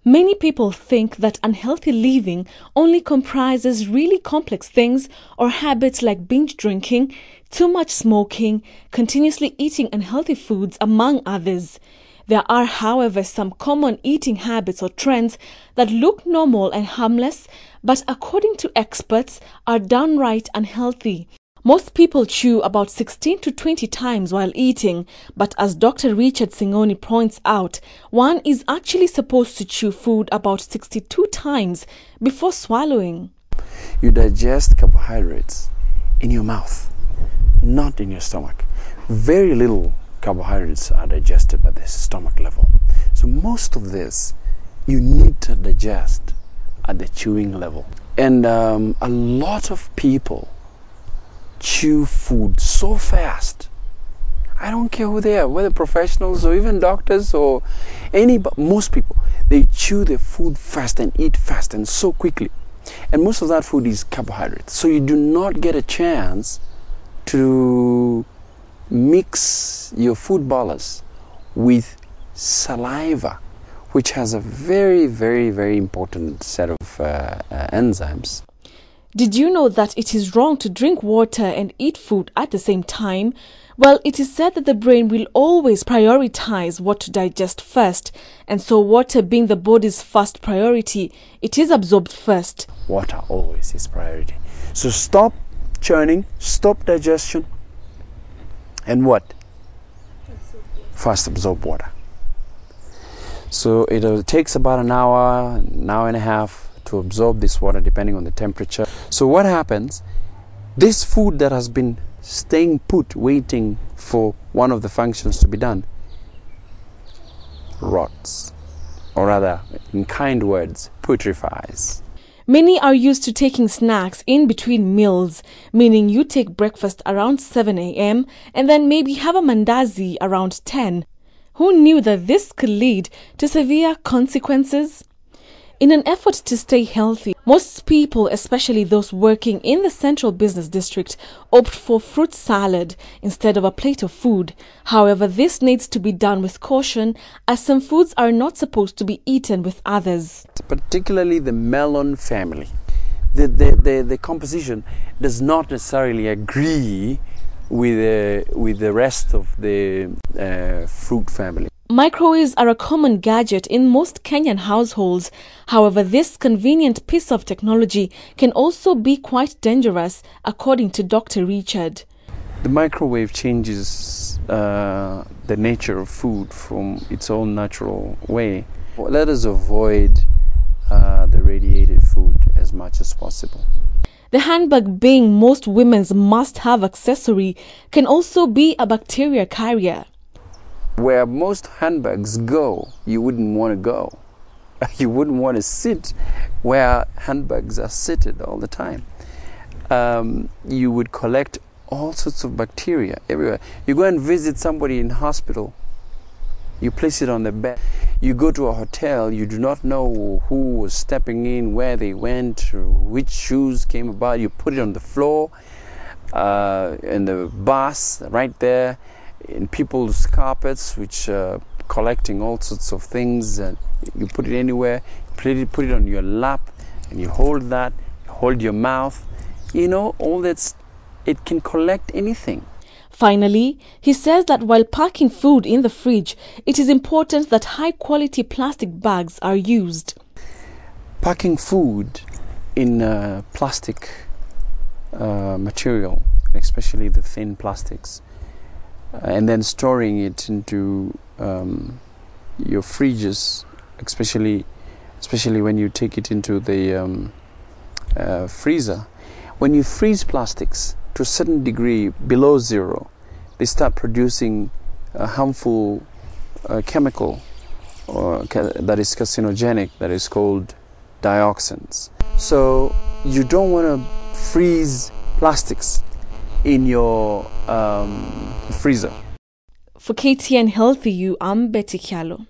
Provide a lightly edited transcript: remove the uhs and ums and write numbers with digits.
Many people think that unhealthy living only comprises really complex things or habits like binge drinking, too much smoking, continuously eating unhealthy foods, among others. There are, however, some common eating habits or trends that look normal and harmless, but according to experts, are downright unhealthy. Most people chew about 16 to 20 times while eating, but as Dr. Richard Singoni points out, one is actually supposed to chew food about 62 times before swallowing. You digest carbohydrates in your mouth, not in your stomach. Very little carbohydrates are digested at the stomach level. So most of this you need to digest at the chewing level. And a lot of people chew food so fast. I don't care who they are, whether professionals or even doctors or most people, they chew their food fast and eat fast and so quickly. And most of that food is carbohydrates. So you do not get a chance to mix your food bolus with saliva, which has a very, very, very important set of enzymes. Did you know that it is wrong to drink water and eat food at the same time? Well, it is said that the brain will always prioritize what to digest first, and so water being the body's first priority, it is absorbed first. Water always is priority. So stop churning, stop digestion, and what? First absorb water. So it takes about an hour and a half to absorb this water depending on the temperature. So what happens, this food that has been staying put waiting for one of the functions to be done rots, or rather in kind words, putrefies. Many are used to taking snacks in between meals, meaning you take breakfast around 7 a.m. and then maybe have a mandazi around 10. Who knew that this could lead to severe consequences? In an effort to stay healthy, most people, especially those working in the central business district, opt for fruit salad instead of a plate of food. However, this needs to be done with caution, as some foods are not supposed to be eaten with others. Particularly the melon family. The composition does not necessarily agree with the rest of the fruit family. Microwaves are a common gadget in most Kenyan households. However, this convenient piece of technology can also be quite dangerous, according to Dr. Richard. The microwave changes the nature of food from its own natural way. Let us avoid the radiated food as much as possible. The handbag, being most women's must-have accessory, can also be a bacteria carrier. Where most handbags go, you wouldn't want to go. You wouldn't want to sit where handbags are seated all the time. You would collect all sorts of bacteria everywhere. You go and visit somebody in hospital, you place it on the bed. You go to a hotel, you do not know who was stepping in, where they went, which shoes came about. You put it on the floor, in the bus, right there, in people's carpets, which are collecting all sorts of things. You put it anywhere, put it on your lap, and you hold that, hold your mouth. You know, all that's, it can collect anything. Finally, he says that while packing food in the fridge, it is important that high-quality plastic bags are used. Packing food in plastic material, especially the thin plastics, and then storing it into your fridges, especially when you take it into the freezer. When you freeze plastics to a certain degree below zero, they start producing a harmful chemical that is carcinogenic, that is called dioxins. So you don't want to freeze plastics in your freezer. For KTN Healthy You, I'm Betty Kialo.